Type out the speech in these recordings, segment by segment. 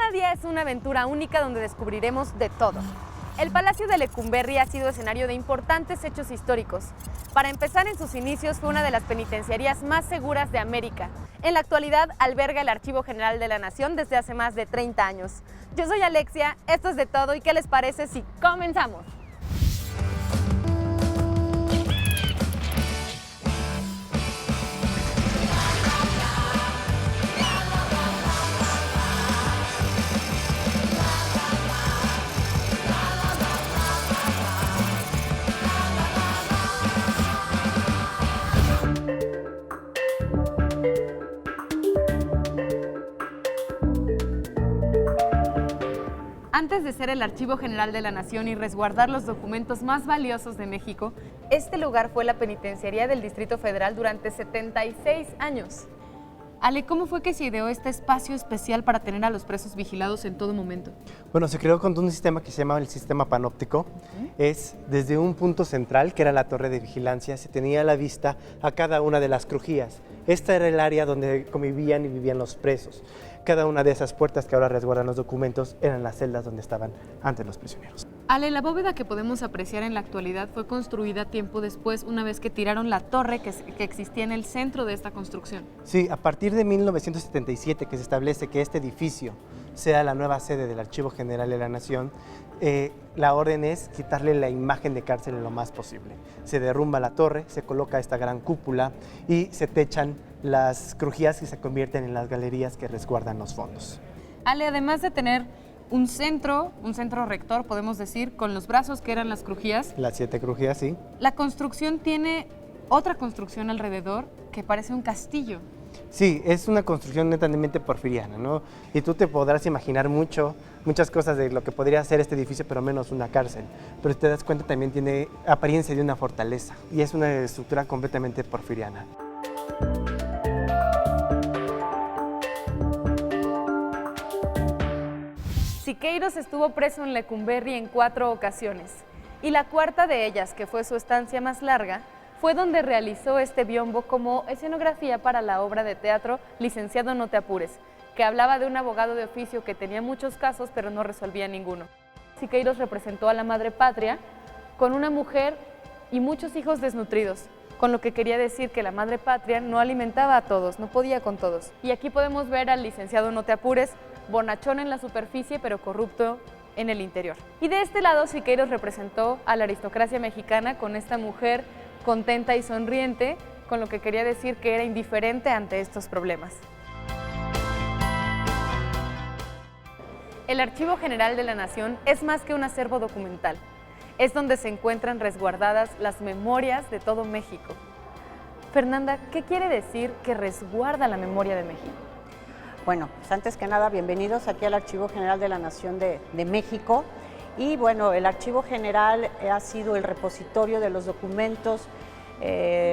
Cada día es una aventura única donde descubriremos de todo. El Palacio de Lecumberri ha sido escenario de importantes hechos históricos. Para empezar, en sus inicios fue una de las penitenciarías más seguras de América. En la actualidad alberga el Archivo General de la Nación desde hace más de 30 años. Yo soy Alexia, esto es De Todo y ¿qué les parece si comenzamos? Antes de ser el Archivo General de la Nación y resguardar los documentos más valiosos de México, este lugar fue la penitenciaría del Distrito Federal durante 76 años. Ale, ¿cómo fue que se ideó este espacio especial para tener a los presos vigilados en todo momento? Bueno, se creó con un sistema que se llama el sistema panóptico. Es desde un punto central, que era la torre de vigilancia, se tenía a la vista a cada una de las crujías. Esta era el área donde convivían y vivían los presos. Cada una de esas puertas que ahora resguardan los documentos eran las celdas donde estaban antes los prisioneros. Ale, la bóveda que podemos apreciar en la actualidad fue construida tiempo después, una vez que tiraron la torre que existía en el centro de esta construcción. Sí, a partir de 1977 que se establece que este edificio sea la nueva sede del Archivo General de la Nación, la orden es quitarle la imagen de cárcel en lo más posible. Se derrumba la torre, se coloca esta gran cúpula y se techan las crujías que se convierten en las galerías que resguardan los fondos. Ale, además de tener un centro rector, podemos decir, con los brazos que eran las crujías. Las 7 crujías, sí. La construcción tiene otra construcción alrededor que parece un castillo. Sí, es una construcción netamente porfiriana, ¿no? Y tú te podrás imaginar muchas cosas de lo que podría ser este edificio, pero menos una cárcel. Pero si te das cuenta, también tiene apariencia de una fortaleza y es una estructura completamente porfiriana. Siqueiros estuvo preso en Lecumberri en 4 ocasiones, y la cuarta de ellas, que fue su estancia más larga, fue donde realizó este biombo como escenografía para la obra de teatro Licenciado no te apures, que hablaba de un abogado de oficio que tenía muchos casos pero no resolvía ninguno. Siqueiros representó a la madre patria con una mujer y muchos hijos desnutridos, con lo que quería decir que la madre patria no alimentaba a todos, no podía con todos. Y aquí podemos ver al Licenciado no te apures, bonachón en la superficie pero corrupto en el interior. Y de este lado Siqueiros representó a la aristocracia mexicana con esta mujer contenta y sonriente, con lo que quería decir que era indiferente ante estos problemas. El Archivo General de la Nación es más que un acervo documental. Es donde se encuentran resguardadas las memorias de todo México. Fernanda, ¿qué quiere decir que resguarda la memoria de México? Bueno, pues antes que nada, bienvenidos aquí al Archivo General de la Nación de México. Y bueno, el Archivo General ha sido el repositorio de los documentos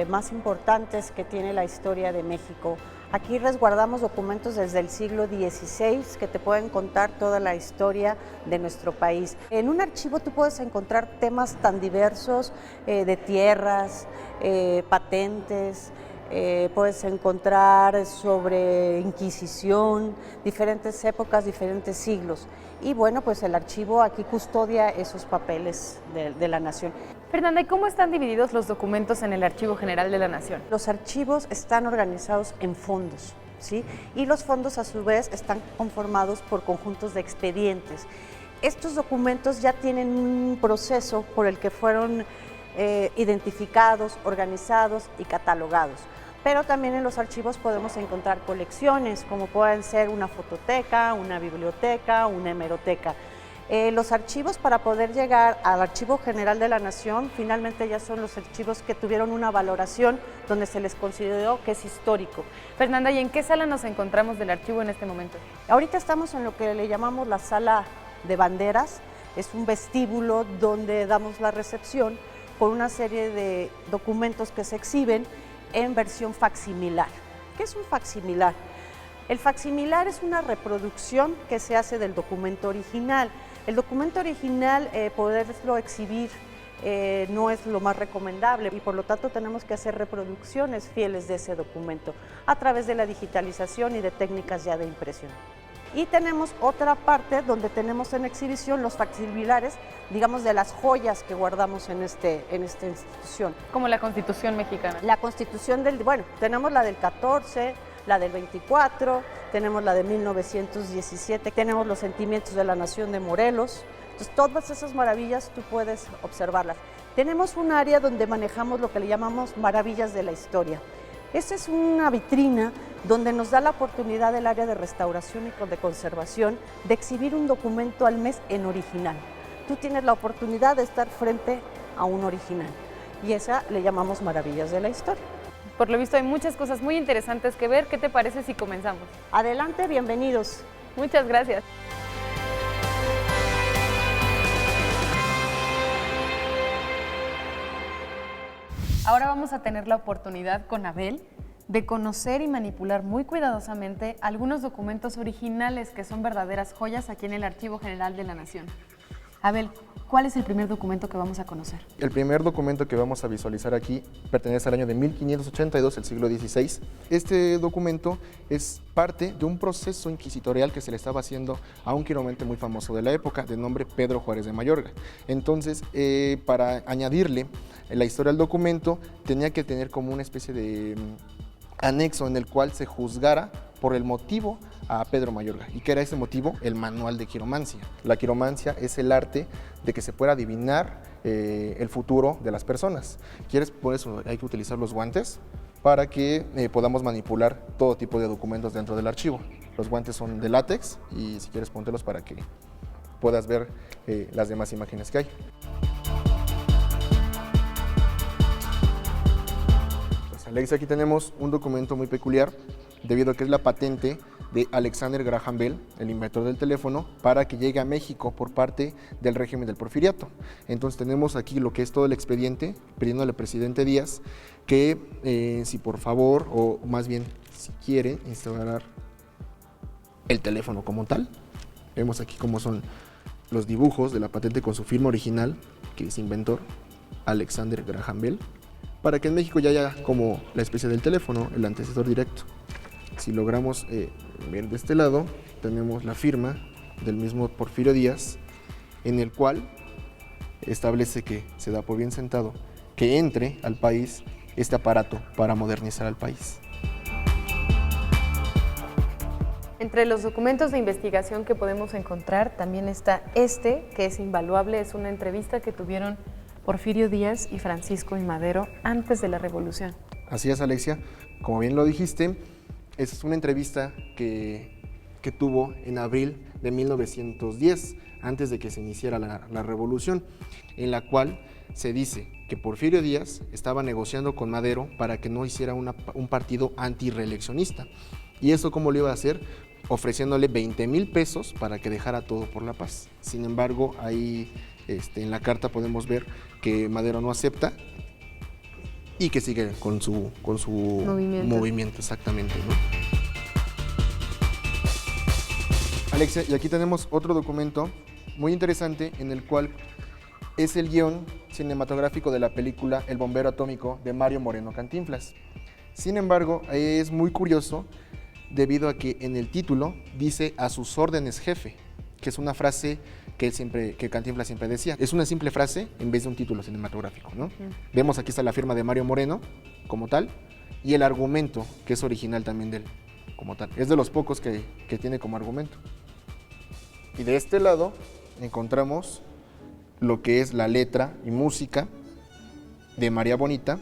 más importantes que tiene la historia de México. Aquí resguardamos documentos desde el siglo XVI que te pueden contar toda la historia de nuestro país. En un archivo tú puedes encontrar temas tan diversos de tierras, patentes, puedes encontrar sobre Inquisición, diferentes épocas, diferentes siglos. Y bueno, pues el archivo aquí custodia esos papeles de la nación. Fernanda, ¿y cómo están divididos los documentos en el Archivo General de la Nación? Los archivos están organizados en fondos, ¿sí? Y los fondos a su vez están conformados por conjuntos de expedientes. Estos documentos ya tienen un proceso por el que fueron identificados, organizados y catalogados. Pero también en los archivos podemos encontrar colecciones, como pueden ser una fototeca, una biblioteca, una hemeroteca. Los archivos, para poder llegar al Archivo General de la Nación, finalmente ya son los archivos que tuvieron una valoración donde se les consideró que es histórico. Fernanda, ¿y en qué sala nos encontramos del archivo en este momento? Ahorita estamos en lo que le llamamos la sala de banderas. Es un vestíbulo donde damos la recepción con una serie de documentos que se exhiben en versión facsimilar. ¿Qué es un facsimilar? El facsimilar es una reproducción que se hace del documento original. El documento original, poderlo exhibir no es lo más recomendable y por lo tanto tenemos que hacer reproducciones fieles de ese documento a través de la digitalización y de técnicas ya de impresión. Y tenemos otra parte donde tenemos en exhibición los facsimilares, digamos, de las joyas que guardamos en esta institución. Como la Constitución mexicana. La Constitución bueno, tenemos la del 14, la del 24, tenemos la de 1917, tenemos los sentimientos de la Nación de Morelos. Entonces, todas esas maravillas tú puedes observarlas. Tenemos un área donde manejamos lo que le llamamos maravillas de la historia. Esta es una vitrina donde nos da la oportunidad del área de restauración y de conservación de exhibir un documento al mes en original. Tú tienes la oportunidad de estar frente a un original y esa le llamamos maravillas de la historia. Por lo visto hay muchas cosas muy interesantes que ver. ¿Qué te parece si comenzamos? Adelante, bienvenidos. Muchas gracias. Ahora vamos a tener la oportunidad con Abel de conocer y manipular muy cuidadosamente algunos documentos originales que son verdaderas joyas aquí en el Archivo General de la Nación. Abel, ¿cuál es el primer documento que vamos a conocer? El primer documento que vamos a visualizar aquí pertenece al año de 1582, el siglo XVI. Este documento es parte de un proceso inquisitorial que se le estaba haciendo a un quiromante muy famoso de la época, de nombre Pedro Juárez de Mayorga. Entonces, para añadirle la historia al documento, tenía que tener como una especie de anexo en el cual se juzgara por el motivo a Pedro Mayorga. ¿Y qué era ese motivo? El manual de quiromancia. La quiromancia es el arte de que se pueda adivinar el futuro de las personas. Por eso hay que utilizar los guantes para que podamos manipular todo tipo de documentos dentro del archivo. Los guantes son de látex y si quieres póntelos para que puedas ver las demás imágenes que hay. Alexia, aquí tenemos un documento muy peculiar debido a que es la patente de Alexander Graham Bell, el inventor del teléfono, para que llegue a México por parte del régimen del Porfiriato. Entonces tenemos aquí lo que es todo el expediente, pidiéndole al presidente Díaz que si por favor, o más bien si quiere, instaurar el teléfono como tal. Vemos aquí cómo son los dibujos de la patente con su firma original, que es inventor Alexander Graham Bell, para que en México ya haya como la especie del teléfono, el antecesor directo. Si logramos ver de este lado, tenemos la firma del mismo Porfirio Díaz, en el cual establece que se da por bien sentado que entre al país este aparato para modernizar al país. Entre los documentos de investigación que podemos encontrar también está este, que es invaluable, es una entrevista que tuvieron Porfirio Díaz y Francisco I. Madero antes de la Revolución. Así es, Alexia, como bien lo dijiste, es una entrevista que tuvo en abril de 1910, antes de que se iniciara la Revolución, en la cual se dice que Porfirio Díaz estaba negociando con Madero para que no hiciera un partido antirreeleccionista. ¿Y eso cómo lo iba a hacer? Ofreciéndole 20,000 pesos para que dejara todo por la paz. Sin embargo, ahí en la carta podemos ver que Madero no acepta y que sigue con su movimiento exactamente, ¿no? Alexia, y aquí tenemos otro documento muy interesante en el cual es el guión cinematográfico de la película El bombero atómico de Mario Moreno Cantinflas. Sin embargo, es muy curioso debido a que en el título dice "a sus órdenes, jefe", que es una frase que Cantinflas siempre decía. Es una simple frase en vez de un título cinematográfico, ¿no? Vemos aquí está la firma de Mario Moreno como tal y el argumento que es original también de él como tal. Es de los pocos que tiene como argumento. Y de este lado encontramos lo que es la letra y música de María Bonita.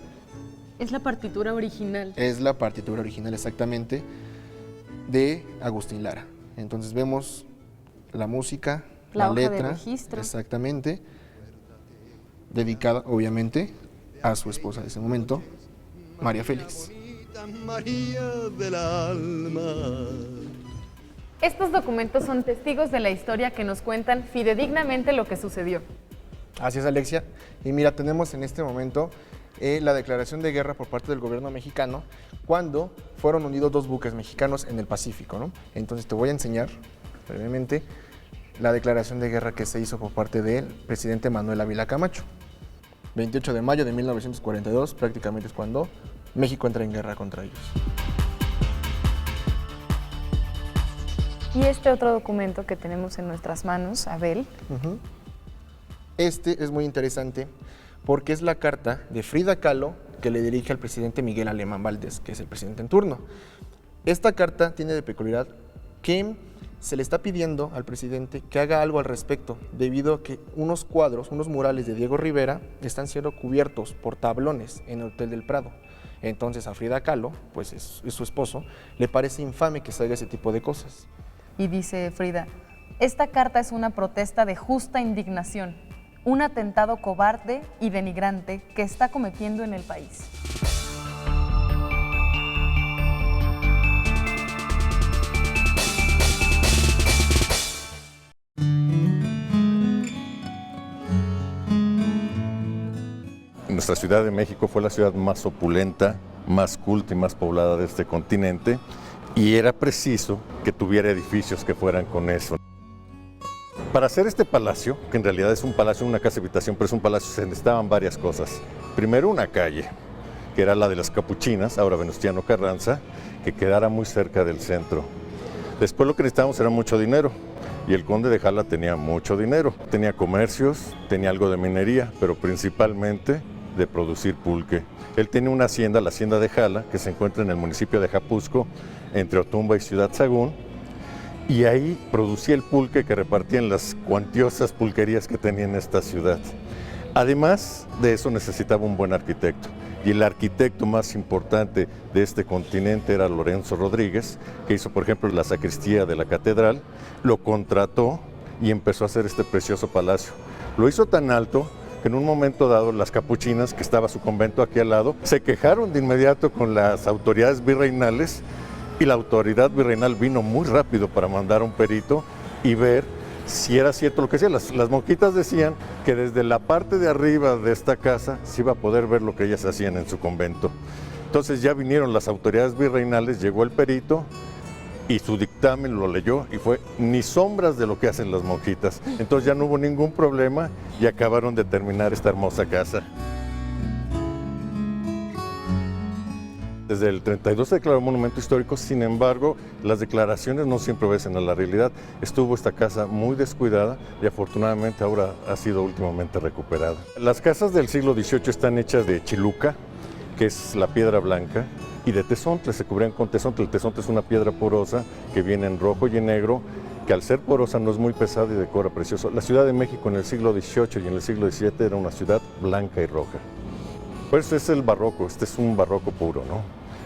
Es la partitura original. Es la partitura original exactamente de Agustín Lara. Entonces vemos la música, la hoja letra, de registro. exactamente, dedicada obviamente a su esposa de ese momento, María Félix. María del alma. Estos documentos son testigos de la historia que nos cuentan fidedignamente lo que sucedió. Así es, Alexia. Y mira, tenemos en este momento la declaración de guerra por parte del gobierno mexicano cuando fueron unidos dos buques mexicanos en el Pacífico, ¿no? Entonces te voy a enseñar brevemente la declaración de guerra que se hizo por parte del presidente Manuel Ávila Camacho. 28 de mayo de 1942, prácticamente es cuando México entra en guerra contra ellos. Y este otro documento que tenemos en nuestras manos, Abel. Este es muy interesante porque es la carta de Frida Kahlo que le dirige al presidente Miguel Alemán Valdés, que es el presidente en turno. Esta carta tiene de peculiaridad que se le está pidiendo al presidente que haga algo al respecto, debido a que unos cuadros, unos murales de Diego Rivera están siendo cubiertos por tablones en el Hotel del Prado. Entonces a Frida Kahlo, pues es su esposo, le parece infame que se haga ese tipo de cosas. Y dice Frida, esta carta es una protesta de justa indignación, un atentado cobarde y denigrante que está cometiendo en el país. Nuestra Ciudad de México fue la ciudad más opulenta, más culta y más poblada de este continente, y era preciso que tuviera edificios que fueran con eso. Para hacer este palacio, que en realidad es un palacio, una casa habitación, pero es un palacio, se necesitaban varias cosas. Primero, una calle, que era la de las Capuchinas, ahora Venustiano Carranza, que quedara muy cerca del centro. Después lo que necesitábamos era mucho dinero, y el conde de Jala tenía mucho dinero. Tenía comercios, tenía algo de minería, pero principalmente de producir pulque. Él tenía una hacienda, la hacienda de Jala, que se encuentra en el municipio de Ajapuzco, entre Otumba y Ciudad Sagún, y ahí producía el pulque que repartía en las cuantiosas pulquerías que tenía en esta ciudad. Además de eso necesitaba un buen arquitecto, y el arquitecto más importante de este continente era Lorenzo Rodríguez, que hizo por ejemplo la sacristía de la catedral, lo contrató y empezó a hacer este precioso palacio. Lo hizo tan alto que en un momento dado las capuchinas, que estaba su convento aquí al lado, se quejaron de inmediato con las autoridades virreinales, y la autoridad virreinal vino muy rápido para mandar a un perito y ver si era cierto lo que decían. Las monjitas decían que desde la parte de arriba de esta casa se iba a poder ver lo que ellas hacían en su convento. Entonces ya vinieron las autoridades virreinales, llegó el perito y su dictamen lo leyó y fue ni sombras de lo que hacen las monjitas. Entonces ya no hubo ningún problema y acabaron de terminar esta hermosa casa. Desde el 32 se declaró monumento histórico, sin embargo, las declaraciones no siempre obedecen a la realidad. Estuvo esta casa muy descuidada y afortunadamente ahora ha sido últimamente recuperada. Las casas del siglo XVIII están hechas de chiluca, que es la piedra blanca, y de tesontle, se cubrían con tesontle. El tesontle es una piedra porosa que viene en rojo y en negro, que al ser porosa no es muy pesada y decora precioso. La Ciudad de México en el siglo XVIII y en el siglo XVII era una ciudad blanca y roja. Pues es el barroco, este es un barroco puro, ¿no?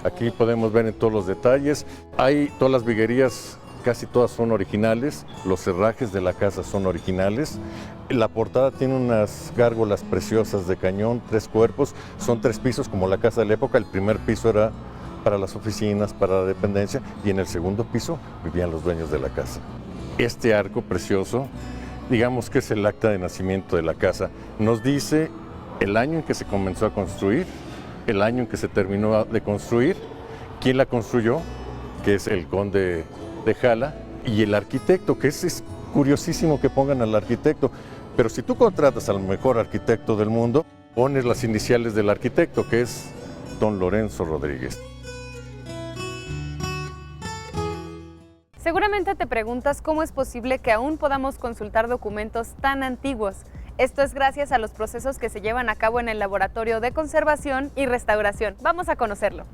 Aquí podemos ver en todos los detalles, hay todas las viguerías, casi todas son originales, los herrajes de la casa son originales, la portada tiene unas gárgolas preciosas de cañón, 3 cuerpos, son 3 pisos como la casa de la época. El primer piso era para las oficinas, para la dependencia, y en el segundo piso vivían los dueños de la casa. Este arco precioso, digamos que es el acta de nacimiento de la casa, nos dice el año en que se comenzó a construir, el año en que se terminó de construir, quién la construyó, que es el conde de Jala, y el arquitecto, que es curiosísimo que pongan al arquitecto, pero si tú contratas al mejor arquitecto del mundo, pones las iniciales del arquitecto, que es don Lorenzo Rodríguez. Seguramente te preguntas cómo es posible que aún podamos consultar documentos tan antiguos. Esto es gracias a los procesos que se llevan a cabo en el Laboratorio de Conservación y Restauración. Vamos a conocerlo.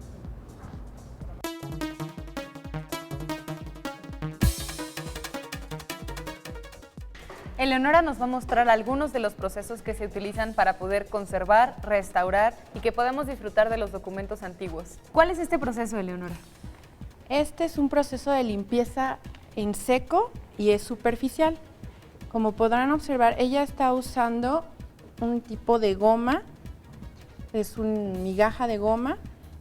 Eleonora nos va a mostrar algunos de los procesos que se utilizan para poder conservar, restaurar y que podamos disfrutar de los documentos antiguos. ¿Cuál es este proceso, Eleonora? Este es un proceso de limpieza en seco y es superficial. Como podrán observar, ella está usando un tipo de goma, es una migaja de goma.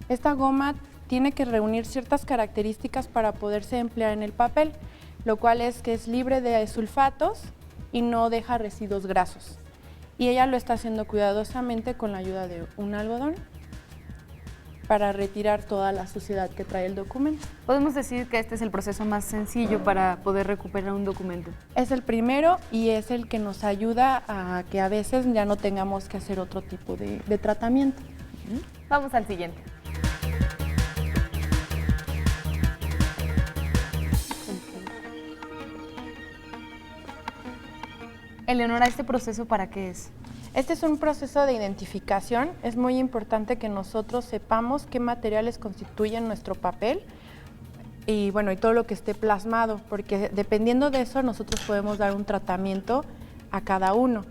Esta goma tiene que reunir ciertas características para poderse emplear en el papel, lo cual es que es libre de sulfatos y no deja residuos grasos. Y ella lo está haciendo cuidadosamente con la ayuda de un algodón para retirar toda la suciedad que trae el documento. Podemos decir que este es el proceso más sencillo para poder recuperar un documento. Es el primero y es el que nos ayuda a que a veces ya no tengamos que hacer otro tipo de tratamiento. Vamos al siguiente. Eleonora, ¿este proceso para qué es? Este es un proceso de identificación. Es muy importante que nosotros sepamos qué materiales constituyen nuestro papel y bueno, y todo lo que esté plasmado, porque dependiendo de eso nosotros podemos dar un tratamiento a cada uno.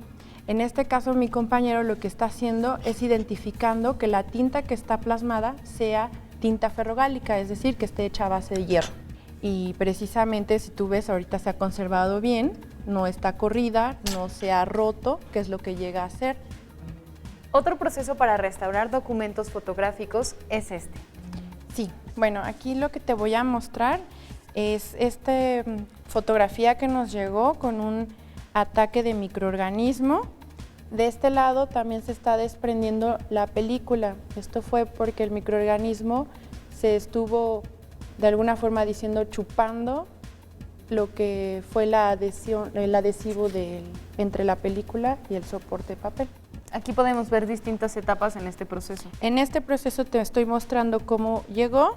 En este caso, mi compañero lo que está haciendo es identificando que la tinta que está plasmada sea tinta ferrogálica, es decir, que esté hecha a base de hierro. Y precisamente, si tú ves, ahorita se ha conservado bien, no está corrida, no se ha roto, que es lo que llega a ser. Otro proceso para restaurar documentos fotográficos es este. Sí, bueno, aquí lo que te voy a mostrar es esta fotografía que nos llegó con un ataque de microorganismo. De este lado también se está desprendiendo la película. Esto fue porque el microorganismo se estuvo de alguna forma diciendo chupando lo que fue la adhesión, el adhesivo entre la película y el soporte de papel. Aquí podemos ver distintas etapas en este proceso. En este proceso te estoy mostrando cómo llegó.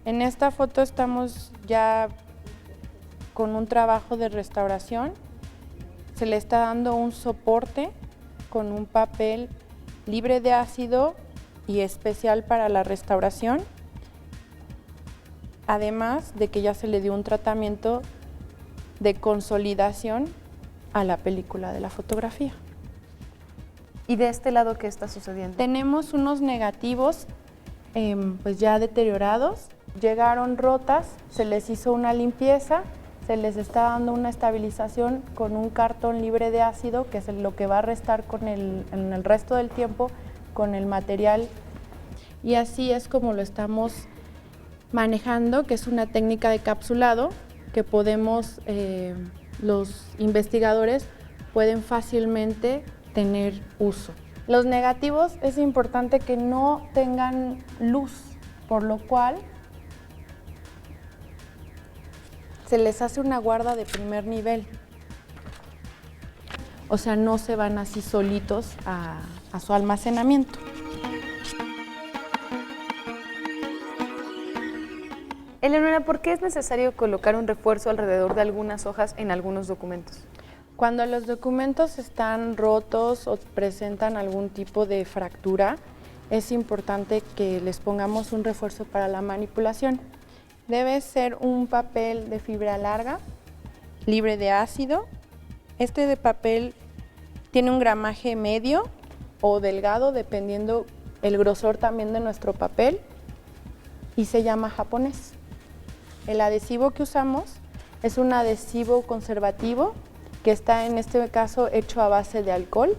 En esta foto estamos ya con un trabajo de restauración. Se le está dando un soporte con un papel libre de ácido y especial para la restauración, además de que ya se le dio un tratamiento de consolidación a la película de la fotografía. ¿Y de este lado qué está sucediendo? Tenemos unos negativos pues ya deteriorados, llegaron rotas, se les hizo una limpieza, se les está dando una estabilización con un cartón libre de ácido, que es lo que va a restar en el resto del tiempo con el material. Y así es como lo estamos manejando, que es una técnica de capsulado que podemos, los investigadores pueden fácilmente tener uso. Los negativos es importante que no tengan luz, por lo cual se les hace una guarda de primer nivel. O sea, no se van así solitos a su almacenamiento. Eleonora, ¿por qué es necesario colocar un refuerzo alrededor de algunas hojas en algunos documentos? Cuando los documentos están rotos o presentan algún tipo de fractura, es importante que les pongamos un refuerzo para la manipulación. Debe ser un papel de fibra larga, libre de ácido. Este de papel tiene un gramaje medio o delgado, dependiendo el grosor también de nuestro papel, y se llama japonés. El adhesivo que usamos es un adhesivo conservativo que está en este caso hecho a base de alcohol,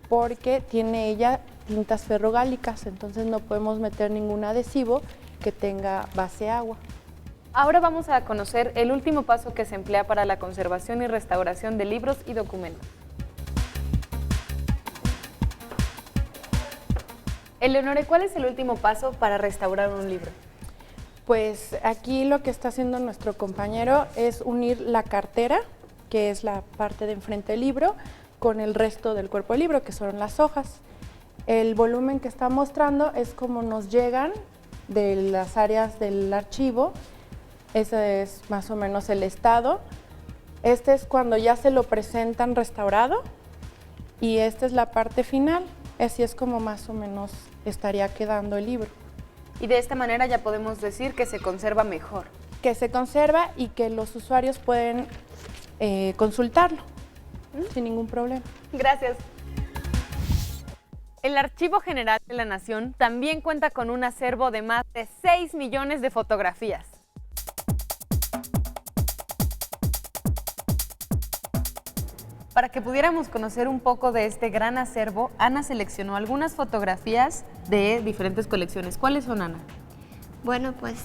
porque tiene ella tintas ferrogálicas, entonces no podemos meter ningún adhesivo que tenga base agua. Ahora vamos a conocer el último paso que se emplea para la conservación y restauración de libros y documentos. Eleonora, ¿cuál es el último paso para restaurar un libro? Pues aquí lo que está haciendo nuestro compañero es unir la cartera, que es la parte de enfrente del libro, con el resto del cuerpo del libro, que son las hojas. El volumen que está mostrando es como nos llegan de las áreas del archivo. Ese es más o menos el estado. Este es cuando ya se lo presentan restaurado y esta es la parte final. Así es como más o menos estaría quedando el libro. Y de esta manera ya podemos decir que se conserva mejor. Que se conserva y que los usuarios pueden consultarlo sin ningún problema. Gracias. El Archivo General de la Nación también cuenta con un acervo de más de 6 millones de fotografías. Para que pudiéramos conocer un poco de este gran acervo, Ana seleccionó algunas fotografías de diferentes colecciones. ¿Cuáles son, Ana? Bueno, pues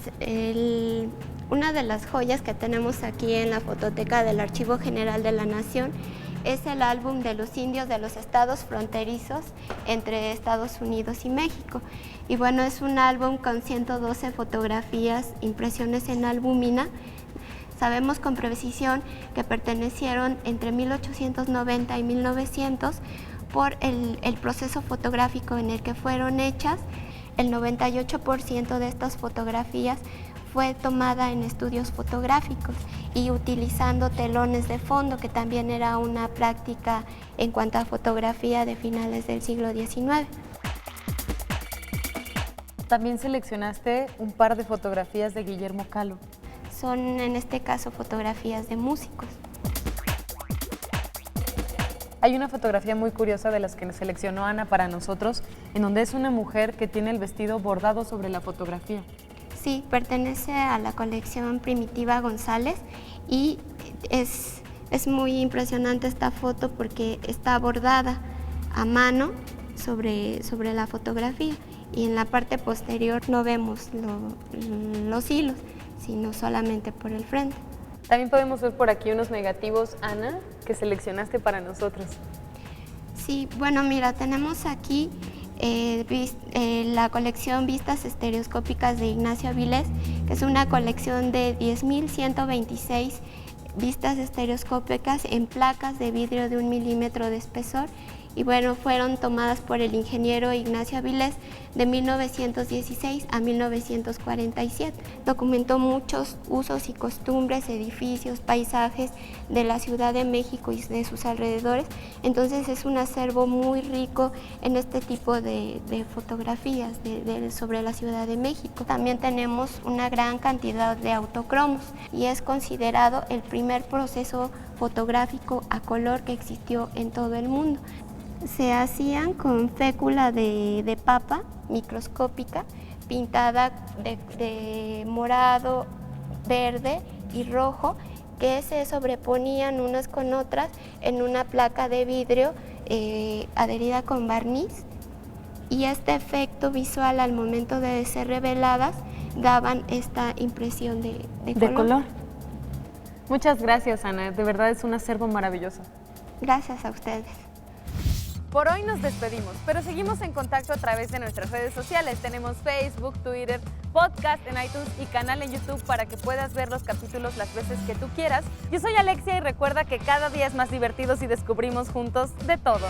una de las joyas que tenemos aquí en la fototeca del Archivo General de la Nación es el álbum de los indios de los estados fronterizos entre Estados Unidos y México. Y bueno, es un álbum con 112 fotografías, impresiones en albúmina. Sabemos con precisión que pertenecieron entre 1890 y 1900 por el proceso fotográfico en el que fueron hechas. el 98% de estas fotografías fue tomada en estudios fotográficos y utilizando telones de fondo, que también era una práctica en cuanto a fotografía de finales del siglo XIX. También seleccionaste un par de fotografías de Guillermo Kahlo. Son en este caso fotografías de músicos. Hay una fotografía muy curiosa de las que nos seleccionó Ana para nosotros, en donde es una mujer que tiene el vestido bordado sobre la fotografía. Sí, pertenece a la colección Primitiva González y es muy impresionante esta foto porque está bordada a mano sobre la fotografía y en la parte posterior no vemos los hilos, sino solamente por el frente. También podemos ver por aquí unos negativos, Ana, que seleccionaste para nosotros. Sí, bueno, mira, tenemos aquí la colección Vistas Estereoscópicas de Ignacio Avilés, que es una colección de 10.126 vistas estereoscópicas en placas de vidrio de 1 milímetro de espesor. Y bueno, fueron tomadas por el ingeniero Ignacio Avilés de 1916 a 1947. Documentó muchos usos y costumbres, edificios, paisajes de la Ciudad de México y de sus alrededores. Entonces es un acervo muy rico en este tipo de fotografías sobre la Ciudad de México. También tenemos una gran cantidad de autocromos y es considerado el primer proceso fotográfico a color que existió en todo el mundo. Se hacían con fécula de papa microscópica pintada de morado, verde y rojo, que se sobreponían unas con otras en una placa de vidrio adherida con barniz, y este efecto visual al momento de ser reveladas daban esta impresión de color. Muchas gracias, Ana, de verdad es un acervo maravilloso. Gracias a ustedes. Por hoy nos despedimos, pero seguimos en contacto a través de nuestras redes sociales. Tenemos Facebook, Twitter, podcast en iTunes y canal en YouTube para que puedas ver los capítulos las veces que tú quieras. Yo soy Alexia y recuerda que cada día es más divertido si descubrimos juntos de todo.